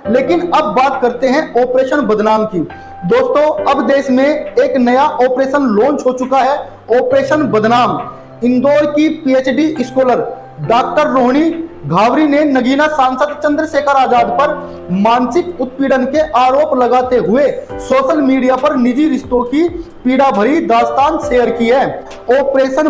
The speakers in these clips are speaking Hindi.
लेकिन अब बात करते हैं ऑपरेशन बदनाम की। दोस्तों, अब देश में एक नया ऑपरेशन लॉन्च हो चुका है, ऑपरेशन बदनाम। इंदौर की PhD scholar doctor Rohini Ghavri ने नगीना सांसद चंद्रशेखर आजाद पर मानसिक उत्पीड़न के आरोप लगाते हुए सोशल मीडिया पर निजी रिश्तों की पीड़ा भरी दास्तान शेयर की है। ऑपरेशन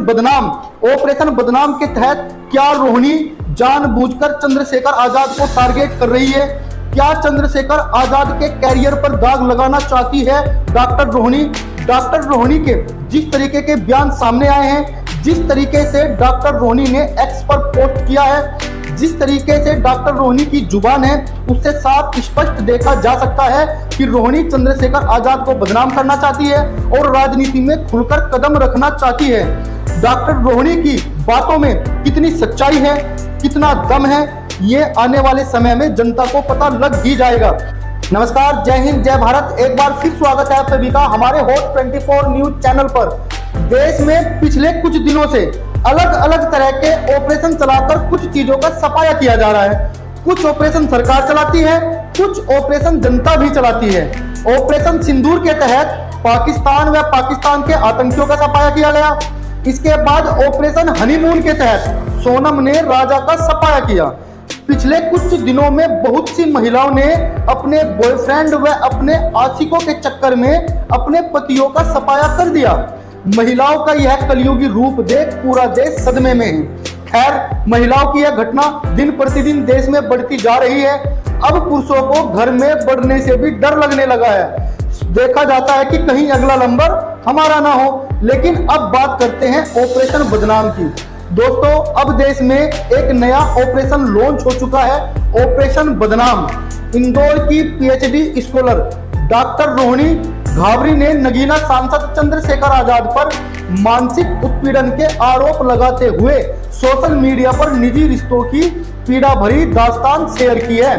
बदनाम के तहत क्या रोहिणी जानबूझकर चंद्रशेखर आजाद को टारगेट कर रही है? क्या चंद्रशेखर आजाद के कैरियर पर दाग लगाना चाहती है डॉक्टर रोहिणी? डॉक्टर रोहिणी के जिस तरीके के बयान सामने आए हैं, जिस तरीके से डॉक्टर रोहिणी ने एक्स पर पोस्ट किया है, जिस तरीके से डॉक्टर रोहिणी की जुबान है, उससे साफ स्पष्ट देखा जा सकता है कि रोहिणी चंद्रशेखर आजाद को बदनाम करना चाहती है और राजनीति में खुलकर कदम रखना चाहती है। डॉक्टर रोहिणी की बातों में कितनी सच्चाई है, कितना दम है, ये आने वाले समय में जनता को पता लग ही जाएगा। नमस्कार, जय हिंद, जय भारत। एक बार फिर स्वागत है आप सभी का हमारे हॉट 24 न्यूज चैनल पर। देश में पिछले कुछ दिनों से अलग अलग तरह के ऑपरेशन चलाकर कुछ चीजों का सफाया किया जा रहा है। कुछ ऑपरेशन सरकार चलाती है, कुछ ऑपरेशन जनता भी चलाती है। ऑपरेशन सिंदूर के तहत पाकिस्तान व पाकिस्तान के आतंकियों का सफाया किया गया। इसके बाद ऑपरेशन हनीमून के तहत सोनम ने राजा का सफाया किया। पिछले कुछ दिनों में बहुत सी महिलाओं ने अपने बॉयफ्रेंड व अपने आशिकों के चक्कर में अपने पतियों का सफाया कर दिया। महिलाओं का यह कलयुगी रूप देख पूरा देश सदमे में है। खैर, महिलाओं की यह घटना दिन प्रतिदिन देश में बढ़ती जा रही है। अब पुरुषों को घर में बढ़ने से भी डर लगने लगा है। देखा जाता है कि कहीं अगला नंबर हमारा ना हो। लेकिन अब बात करते हैं ऑपरेशन बदनाम की। दोस्तों, अब देश में एक नया ऑपरेशन लॉन्च हो चुका है, ऑपरेशन बदनाम। इंदौर की PhD scholar doctor Rohini Ghavri ने नगीना सांसद चंद्रशेखर आजाद पर मानसिक उत्पीड़न के आरोप लगाते हुए सोशल मीडिया पर निजी रिश्तों की पीड़ा भरी दास्तान शेयर की है।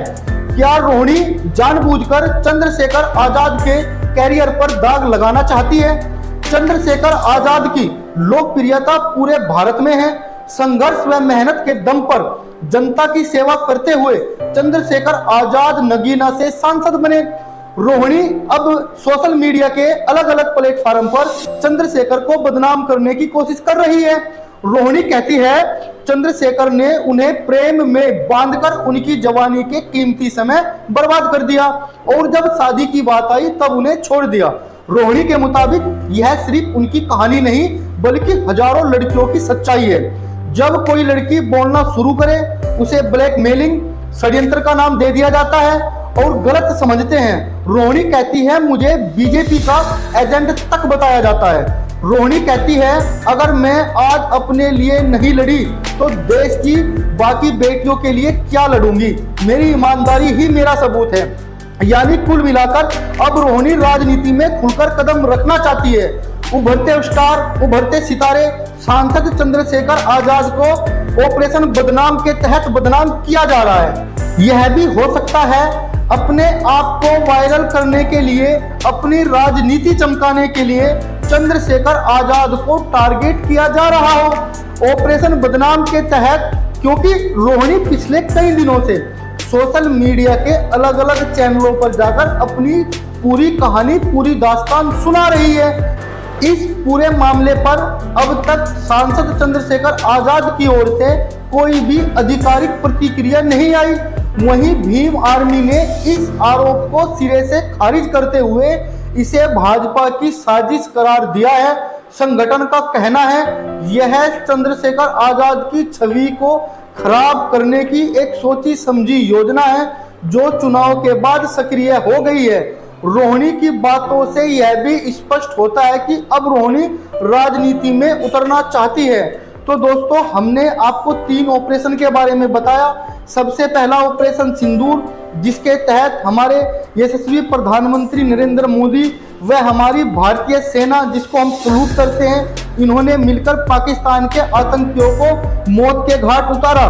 क्या रोहिणी जानबूझकर चंद्रशेखर आजाद के कैरियर पर दाग लगाना चाहती है? चंद्रशेखर आजाद की लोकप्रियता पूरे भारत में है। संघर्ष व मेहनत के दम पर जनता की सेवा करते हुए चंद्रशेखर आजाद नगीना से सांसद बने। रोहिणी अब सोशल मीडिया के अलग अलग प्लेटफॉर्म पर चंद्रशेखर को बदनाम करने की कोशिश कर रही है। रोहिणी कहती है चंद्रशेखर ने उन्हें प्रेम में बांधकर उनकी जवानी के कीमती समय बर्बाद कर दिया और जब शादी की बात आई तब उन्हें छोड़ दिया। रोहिणी के मुताबिक यह सिर्फ उनकी कहानी नहीं बल्कि हजारों लड़कियों की सच्चाई है। जब कोई लड़की बोलना शुरू करे उसे ब्लैकमेलिंग, षड्यंत्र का नाम दे दिया जाता है और गलत समझते हैं। रोहिणी कहती है मुझे बीजेपी का एजेंट तक बताया जाता है। रोहिणी कहती है अगर मैं आज अपने लिए नहीं लड़ी तो देश की बाकी बेटियों के लिए क्या लड़ूंगी? मेरी ईमानदारी ही मेरा सबूत है। यानी कुल मिलाकर अब रोहिणी राजनीति में खुलकर कदम रखना चाहती है। उभरते स्टार, उभरते सितारे सांसद चंद्रशेखर आजाद को ऑपरेशन बदनाम के तहत बदनाम किया जा रहा है। यह भी हो सकता है अपने आप को वायरल करने के लिए, अपनी राजनीति चमकाने के लिए चंद्रशेखर आजाद को टारगेट किया जा रहा हो ऑपरेशन बदनाम के तहत, क्योंकि रोहिणी पिछले कई दिनों से सोशल मीडिया के अलग अलग चैनलों पर जाकर अपनी पूरी कहानी, पूरी दास्तान सुना रही है। इस पूरे मामले पर अब तक सांसद चंद्रशेखर आजाद की ओर से कोई भी आधिकारिक प्रतिक्रिया नहीं आई। वहीं भीम आर्मी ने इस आरोप को सिरे से खारिज करते हुए इसे भाजपा की साजिश करार दिया है। संगठन का कहना है यह चंद्रशेखर आजाद की छवि को खराब करने की एक सोची समझी योजना है जो चुनाव के बाद सक्रिय हो गई है। रोहिणी की बातों से यह भी स्पष्ट होता है कि अब रोहिणी राजनीति में उतरना चाहती है। तो दोस्तों, हमने आपको 3 ऑपरेशन के बारे में बताया। सबसे पहला ऑपरेशन सिंदूर, जिसके तहत हमारे यशस्वी प्रधानमंत्री नरेंद्र मोदी व हमारी भारतीय सेना, जिसको हम सलूट करते हैं, इन्होंने मिलकर पाकिस्तान के आतंकियों को मौत के घाट उतारा।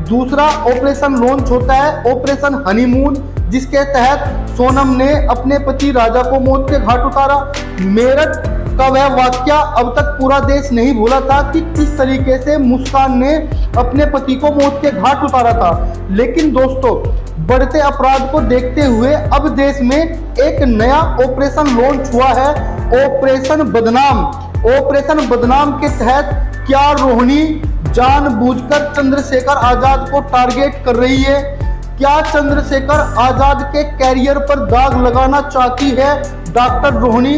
दूसरा ऑपरेशन लॉन्च होता है ऑपरेशन हनीमून, जिसके तहत सोनम ने अपने पति राजा को मौत के घाट उतारा। मेरठ का वह वाकया अब तक पूरा देश नहीं भूला था कि किस तरीके से मुस्कान ने अपने पति को मौत के घाट उतारा था। लेकिन दोस्तों, बढ़ते अपराध को देखते हुए अब देश में एक नया ऑपरेशन लॉन्च हुआ है, ऑपरेशन बदनाम। ऑपरेशन बदनाम के तहत क्या रोहिणी जानबूझकर चंद्रशेखर आजाद को टारगेट कर रही है? क्या चंद्रशेखर आजाद के कैरियर पर दाग लगाना चाहती है डॉक्टर रोहिणी?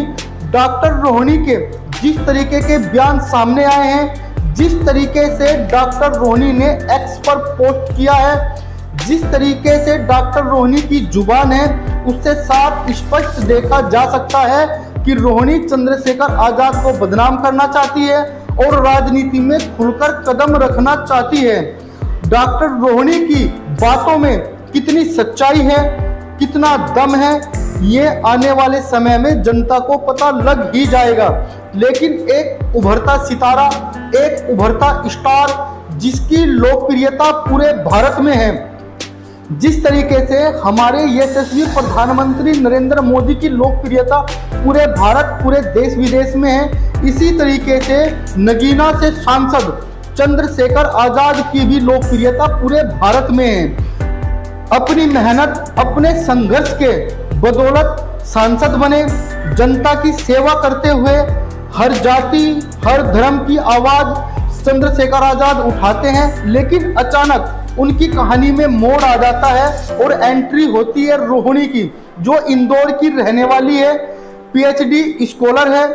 डॉक्टर रोहिणी के जिस तरीके के बयान सामने आए हैं, जिस तरीके से डॉक्टर रोहिणी ने एक्स पर पोस्ट किया है, जिस तरीके से डॉक्टर रोहिणी की जुबान है, उससे साफ स्पष्ट देखा जा सकता है कि रोहिणी चंद्रशेखर आजाद को बदनाम करना चाहती है और राजनीति में खुलकर कदम रखना चाहती है। डॉक्टर रोहिणी की बातों में कितनी सच्चाई है, कितना दम है, ये आने वाले समय में जनता को पता लग ही जाएगा। लेकिन एक उभरता सितारा, एक उभरता स्टार जिसकी लोकप्रियता पूरे भारत में है, जिस तरीके से हमारे यशस्वी प्रधानमंत्री नरेंद्र मोदी की लोकप्रियता पूरे भारत, पूरे देश विदेश में है, इसी तरीके से नगीना से सांसद चंद्रशेखर आजाद की भी लोकप्रियता पूरे भारत में है। अपनी मेहनत, अपने संघर्ष के बदौलत सांसद बने, जनता की सेवा करते हुए हर जाति, हर धर्म की आवाज चंद्रशेखर आजाद उठाते हैं। लेकिन अचानक उनकी कहानी में मोड़ आ जाता है और एंट्री होती है रोहिणी की, जो इंदौर की रहने वाली है, पीएचडी स्कॉलर है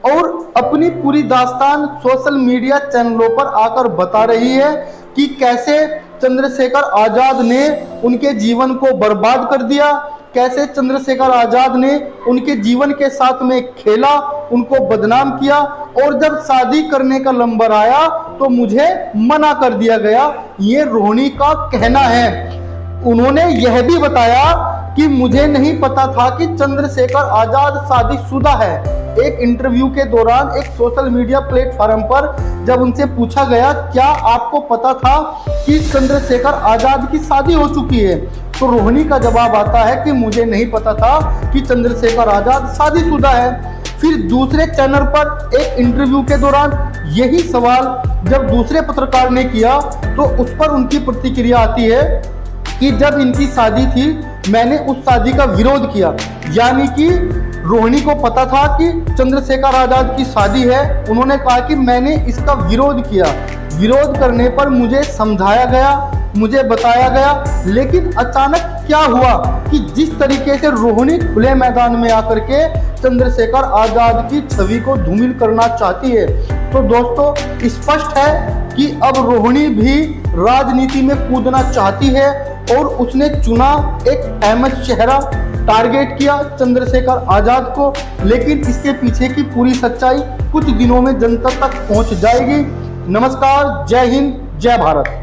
और अपनी पूरी दास्तान सोशल मीडिया चैनलों पर आकर बता रही है कि कैसे चंद्रशेखर आजाद ने उनके जीवन को बर्बाद कर दिया, कैसे चंद्रशेखर आजाद ने उनके जीवन के साथ में खेला, उनको बदनाम किया और जब शादी करने का नंबर आया तो मुझे मना कर दिया गया। ये रोहिणी का कहना है। उन्होंने यह भी बताया कि मुझे नहीं पता था कि चंद्रशेखर आजाद शादीशुदा है। एक इंटरव्यू के दौरान एक सोशल मीडिया प्लेटफॉर्म पर जब उनसे पूछा गया क्या आपको पता था कि चंद्रशेखर आजाद की शादी हो चुकी है, तो रोहिणी का जवाब आता है कि मुझे नहीं पता था कि चंद्रशेखर आजाद शादीशुदा है। फिर दूसरे चैनल पर एक इंटरव्यू के दौरान यही सवाल जब दूसरे पत्रकार ने किया तो उस पर उनकी प्रतिक्रिया आती है कि जब इनकी शादी थी मैंने उस शादी का विरोध किया। यानी कि रोहिणी को पता था कि चंद्रशेखर आजाद की शादी है, उन्होंने कहा कि मैंने इसका विरोध किया, विरोध करने पर मुझे समझाया गया, मुझे बताया गया। लेकिन अचानक क्या हुआ कि जिस तरीके से रोहिणी खुले मैदान में आकर के चंद्रशेखर आजाद की छवि को धूमिल करना चाहती है, तो दोस्तों स्पष्ट है कि अब रोहिणी भी राजनीति में कूदना चाहती है और उसने चुना एक अहमद चेहरा, टारगेट किया चंद्रशेखर आजाद को। लेकिन इसके पीछे की पूरी सच्चाई कुछ दिनों में जनता तक पहुंच जाएगी। नमस्कार, जय हिंद, जय भारत।